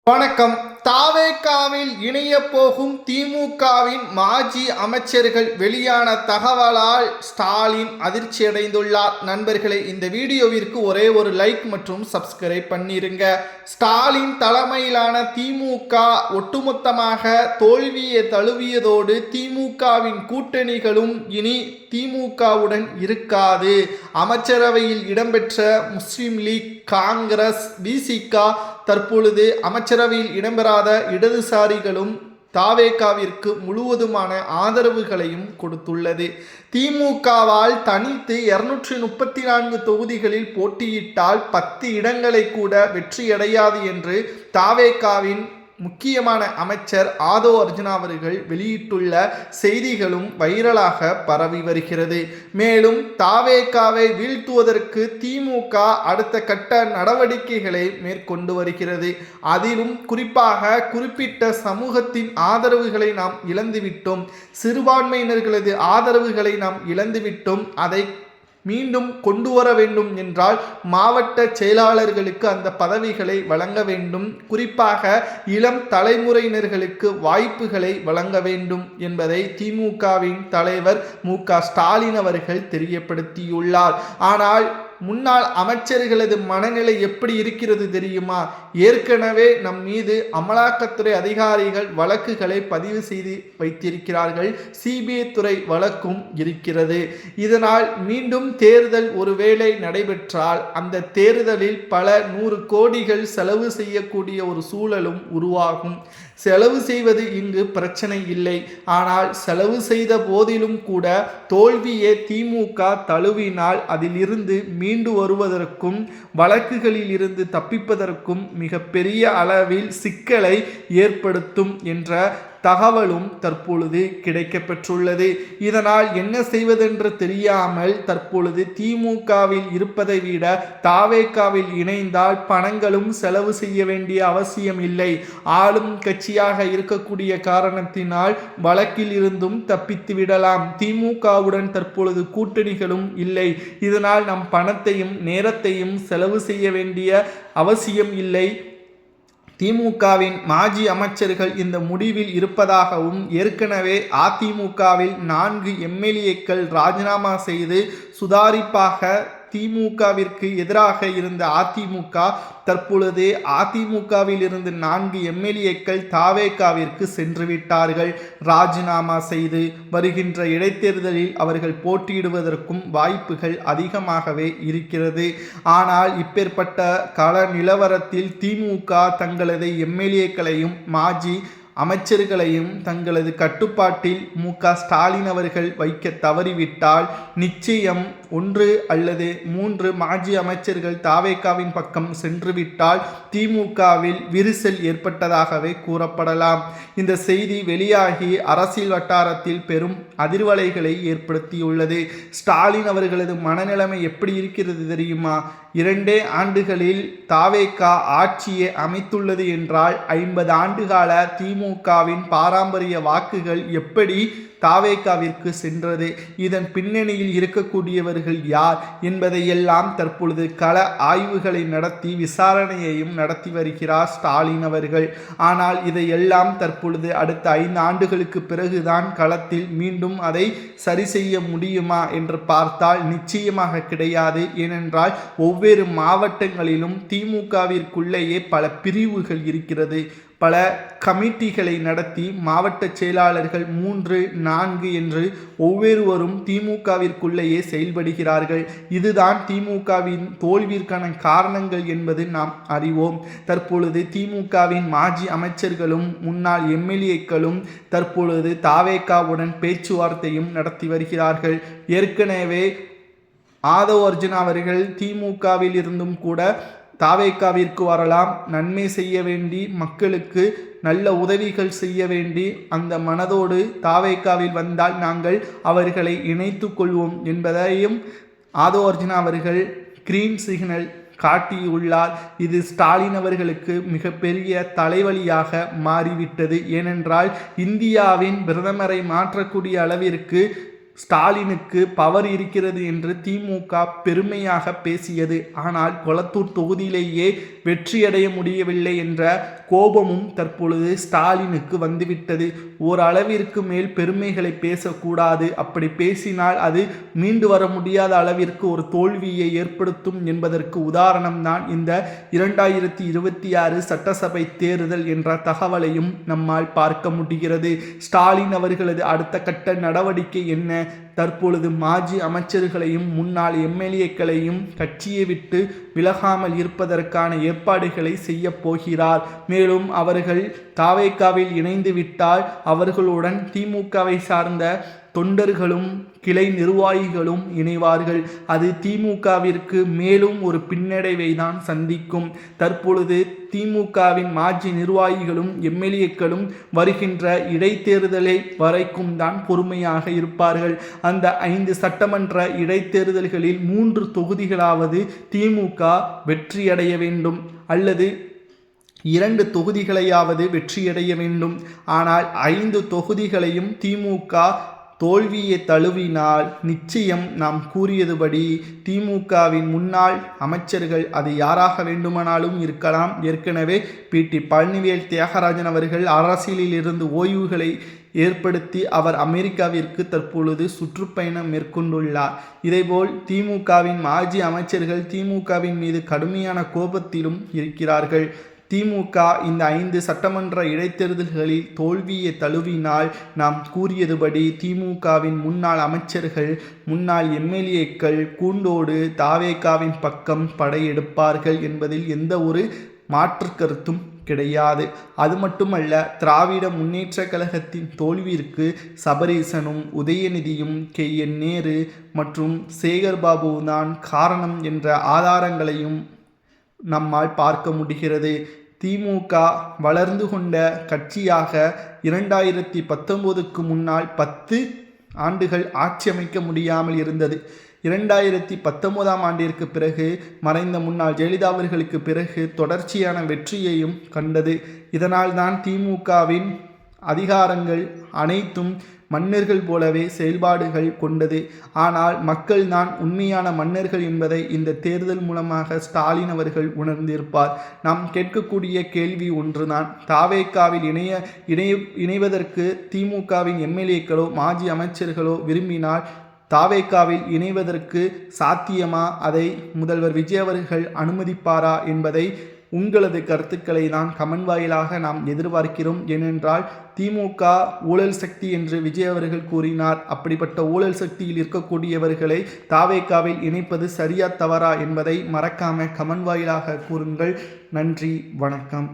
வணக்கம். தாவேகாவில் இணைய போகும் திமுகவின் மாஜி அமைச்சர்கள் வெளியான தகவலால் ஸ்டாலின் அதிர்ச்சியடைந்துள்ளார். நண்பர்களே, இந்த வீடியோவிற்கு ஒரே ஒரு லைக் மற்றும் சப்ஸ்கிரைப் பண்ணிருங்க. ஸ்டாலின் தலைமையிலான திமுக ஒட்டுமொத்தமாக தோல்வியை தழுவியதோடு திமுகவின் கூட்டணிகளும் இனி திமுகவுடன் இருக்காது. அமைச்சரவையில் இடம்பெற்ற முஸ்லிம் லீக், காங்கிரஸ், விசிக, தற்பொழுது அமைச்சரவையில் இடம்பெறாத இடதுசாரிகளும் தாவேகாவிற்கு முழுவதுமான ஆதரவுகளையும் கொடுத்துள்ளது. திமுகவால் தனித்து 234 தொகுதிகளில் போட்டியிட்டால் 10 இடங்களை கூட வெற்றியடையாது என்று தாவேகாவின் முக்கியமான அமைச்சர் ஆதவ் அர்ஜுனா அவர்கள் வெளியிட்டுள்ள செய்திகளும் வைரலாக பரவி வருகிறது. மேலும் தாவேகாவை வீழ்த்துவதற்கு திமுக அடுத்த கட்ட நடவடிக்கைகளை மேற்கொண்டு வருகிறது. அதிலும் குறிப்பாக குறிப்பிட்ட சமூகத்தின் ஆதரவுகளை நாம் இழந்துவிட்டோம், சிறுபான்மையினர்களது ஆதரவுகளை நாம் இழந்துவிட்டோம். அதை மீண்டும் கொண்டு வர வேண்டும் என்றால் மாவட்ட செயலாளர்களுக்கு அந்த பதவிகளை வழங்க வேண்டும். குறிப்பாக இளம் தலைமுறையினர்களுக்கு வாய்ப்புகளை வழங்க வேண்டும் என்பதை திமுகவின் தலைவர் மு.க. ஸ்டாலின் அவர்கள் தெரியப்படுத்தியுள்ளார். ஆனால் முன்னாள் அமைச்சர்களது மனநிலை எப்படி இருக்கிறது தெரியுமா? ஏற்கனவே நம் மீது அமலாக்கத்துறை அதிகாரிகள் வழக்குகளை பதிவு செய்து வைத்திருக்கிறார்கள். சிபிஐ துறை வழக்கும் இருக்கிறது. இதனால் மீண்டும் தேர்தல் ஒருவேளை நடைபெற்றால் அந்த தேர்தலில் பல 100 கோடிகள் செலவு செய்யக்கூடிய ஒரு சூழலும் உருவாகும். செலவு செய்வது இங்கு பிரச்சனை இல்லை. ஆனால் செலவு செய்த போதிலும் கூட தோல்வியே திமுக தழுவினால் அதிலிருந்து மீண்டு வருவதற்கும் வழக்குகளில் இருந்து தப்பிப்பதற்கும் மிகப்பெரிய அளவில் சிக்கலை ஏற்படுத்தும் என்ற தகவலும் தற்பொழுது கிடைக்கப்பெற்றுள்ளது. இதனால் என்ன செய்வதென்று தெரியாமல் தற்பொழுது திமுகவில் இருப்பதை விட தாவேகாவில் இணைந்தால் பணங்களும் செலவு செய்ய வேண்டிய அவசியம் இல்லை. ஆளும் கட்சியாக இருக்கக்கூடிய காரணத்தினால் வழக்கில் இருந்தும் தப்பித்து விடலாம். திமுகவுடன் தற்பொழுது கூட்டணிகளும் இல்லை. இதனால் நம் பணத்தையும் நேரத்தையும் செலவு செய்ய வேண்டிய அவசியம் இல்லை. திமுகவின் மாஜி அமைச்சர்கள் இந்த முடிவில் இருப்பதாகவும், ஏற்கனவே அதிமுகவில் 4 எம்எல்ஏக்கள் ராஜினாமா செய்து சுதாரிப்பாக திமுகவிற்கு எதிராக இருந்த அதிமுக தற்பொழுது அதிமுகவில் இருந்து 4 எம்எல்ஏக்கள் தாவேகாவிற்கு சென்றுவிட்டார்கள். ராஜினாமா செய்து வருகின்ற இடைத்தேர்தலில் அவர்கள் போட்டியிடுவதற்கும் வாய்ப்புகள் அதிகமாகவே இருக்கிறது. ஆனால் இப்பேற்பட்ட கள நிலவரத்தில் திமுக தங்களது எம்எல்ஏக்களையும் மாஜி அமைச்சர்களையும் தங்களது கட்டுப்பாட்டில் மு.க. ஸ்டாலின் அவர்கள் வைக்க தவறிவிட்டால் நிச்சயம் 1 அல்லது 3 மாஜி அமைச்சர்கள் தாவேகாவின் பக்கம் சென்றுவிட்டால் திமுகவில் விரிசல் ஏற்பட்டதாகவே கூறப்படலாம். இந்த செய்தி வெளியாகி அரசியல் வட்டாரத்தில் பெரும் அதிர்வலைகளை ஏற்படுத்தியுள்ளது. ஸ்டாலின் அவர்களது மனநிலைமை எப்படி இருக்கிறது தெரியுமா? 2 ஆண்டுகளில் தாவேகா ஆட்சியை அமைத்துள்ளது என்றால் 50 ஆண்டுகால திமுகவின் பாரம்பரிய வாக்குகள் எப்படி தாவேகாவிற்கு சென்றது, இதன் பின்னணியில் இருக்கக்கூடியவர்கள் யார் என்பதையெல்லாம் தற்பொழுது கள ஆய்வுகளை நடத்தி விசாரணையையும் நடத்தி வருகிறார் ஸ்டாலின் அவர்கள். ஆனால் இதையெல்லாம் தற்பொழுது அடுத்த 5 ஆண்டுகளுக்கு பிறகுதான் களத்தில் மீண்டும் அதை சரி செய்ய முடியுமா என்று பார்த்தால் நிச்சயமாக கிடையாது. ஏனென்றால் ஒவ்வொரு மாவட்டங்களிலும் திமுகவிற்குள்ளேயே பல பிரிவுகள் இருக்கிறது. பல கமிட்டிகளை நடத்தி மாவட்ட செயலாளர்கள் 3, 4 என்று ஒவ்வொருவரும் திமுகவிற்குள்ளேயே செயல்படுகிறார்கள். இதுதான் திமுகவின் தோல்விற்கான காரணங்கள் என்பது நாம் அறிவோம். தற்பொழுது திமுகவின் மாஜி அமைச்சர்களும் முன்னாள் எம்எல்ஏக்களும் தற்பொழுது தாவேகாவுடன் பேச்சுவார்த்தையும் நடத்தி வருகிறார்கள். ஏற்கனவே ஆதவ் அர்ஜுனா அவர்கள் திமுகவில் இருந்தும் கூட தாவேகாவிற்கு வரலாம், நன்மை செய்ய வேண்டி, மக்களுக்கு நல்ல உதவிகள் செய்ய வேண்டி அந்த மனதோடு தாவேகாவில் வந்தால் நாங்கள் அவர்களை இணைத்து கொள்வோம் என்பதையும் ஆதவ் அர்ஜுனா அவர்கள் கிரீன் சிக்னல் காட்டியுள்ளார். இது ஸ்டாலின் அவர்களுக்கு மிகப்பெரிய தலைவலியாக மாறிவிட்டது. ஏனென்றால் இந்தியாவின் பிரதமரை மாற்றக்கூடிய அளவிற்கு ஸ்டாலினுக்கு பவர் இருக்கிறது என்று திமுக பெருமையாக பேசியது. ஆனால் கொளத்தூர் தொகுதியிலேயே வெற்றியடைய முடியவில்லை என்ற கோபமும் தற்பொழுது ஸ்டாலினுக்கு வந்துவிட்டது. ஓரளவிற்கு மேல் பெருமைகளை பேசக்கூடாது. அப்படி பேசினால் அது மீண்டு வர முடியாத அளவிற்கு ஒரு தோல்வியை ஏற்படுத்தும் என்பதற்கு உதாரணம்தான் இந்த 2026 சட்டசபை தேர்தல் என்ற தகவலையும் நம்மால் பார்க்க முடிகிறது. ஸ்டாலின் அவர்களது அடுத்த கட்ட நடவடிக்கை என்ன? தற்பொழுது மாஜி அமைச்சர்களையும் முன்னாள் எம்எல்ஏக்களையும் கட்சியை விட்டு விலகாமல் இருப்பதற்கான ஏற்பாடுகளை செய்ய போகிறார். மேலும் அவர்கள் தாவேகாவில் இணைந்து விட்டால் அவர்களுடன் திமுகவை சார்ந்த தொண்டர்களும் கிளை நிர்வாகிகளும் இணைவார்கள். அது திமுகவிற்கு மேலும் ஒரு பின்னடைவை தான் சந்திக்கும். தற்பொழுது திமுகவின் மாஜி நிர்வாகிகளும் எம்எல்ஏக்களும் வருகின்ற இடைத்தேர்தலை வரைக்கும் தான் பொறுமையாக இருப்பார்கள். அந்த 5 சட்டமன்ற இடைத்தேர்தல்களில் 3 தொகுதிகளாவது திமுக வெற்றியடைய வேண்டும் அல்லது 2 தொகுதிகளையாவது வெற்றியடைய வேண்டும். ஆனால் 5 தொகுதிகளையும் திமுக தோல்வியை தழுவினால் நிச்சயம் நாம் கூறியதுபடி திமுகவின் முன்னாள் அமைச்சர்கள் அது யாராக வேண்டுமானாலும் இருக்கலாம். ஏற்கனவே பிடி பழனிவேல் தியாகராஜன் அவர்கள் அரசியலில் இருந்து ஓய்வுகளை ஏற்படுத்தி அவர் அமெரிக்காவிற்கு தற்பொழுது சுற்றுப்பயணம் மேற்கொண்டுள்ளார். இதேபோல் திமுகவின் மாஜி அமைச்சர்கள் திமுகவின் மீது கடுமையான கோபத்திலும் இருக்கிறார்கள். திமுக இந்த 5 சட்டமன்ற இடைத்தேர்தல்களில் தோல்வியை தழுவினால் நாம் கூறியதுபடி திமுகவின் முன்னாள் அமைச்சர்கள் முன்னாள் எம்எல்ஏக்கள் கூண்டோடு தாவேகாவின் பக்கம் படையெடுப்பார்கள் என்பதில் எந்த ஒரு மாற்று கருத்தும் கிடையாது. அது மட்டுமல்ல, திராவிட முன்னேற்ற கழகத்தின் தோல்விற்கு சபரீசனும் உதயநிதியும் KN நேரு மற்றும் சேகர்பாபு தான் காரணம் என்ற ஆதாரங்களையும் நம்மால் பார்க்க முடிகிறது. திமுக வளர்ந்து கொண்ட கட்சியாக 2019க்கு முன்னால் 10 ஆண்டுகள் ஆட்சி அமைக்க முடியாமல் இருந்தது. 2019ஆம் ஆண்டிற்கு பிறகு மறைந்த முன்னாள் ஜெயலலிதா அவர்களுக்கு பிறகு தொடர்ச்சியான வெற்றியையும் கண்டது. இதனால் தான் திமுகவின் அதிகாரங்கள் அனைத்தும் மன்னர்கள் போலவே செயல்பாடுகள் கொண்டது. ஆனால் மக்கள் தான் உண்மையான மன்னர்கள் என்பதை இந்த தேர்தல் மூலமாக ஸ்டாலின் அவர்கள் உணர்ந்திருப்பார். நாம் கேட்கக்கூடிய கேள்வி ஒன்றுதான், தாவேகாவில் இணைவதற்கு திமுகவின் எம்எல்ஏக்களோ மாஜி அமைச்சர்களோ விரும்பினால் தாவேகாவில் இணைவதற்கு சாத்தியமா? அதை முதல்வர் விஜய் அவர்கள் அனுமதிப்பாரா என்பதை உங்களது கருத்துக்களை தான் கமெண்ட் வாயிலாக நாம் எதிர்பார்க்கிறோம். ஏனென்றால் திமுக ஊழல் சக்தி என்று விஜய் அவர்கள் கூறினார். அப்படிப்பட்ட ஊழல் சக்தியில் இருக்கக்கூடியவர்களை தாவேகாவில் இணைப்பது சரியா தவறா என்பதை மறக்காம கமெண்ட் வாயிலாக கூறுங்கள். நன்றி, வணக்கம்.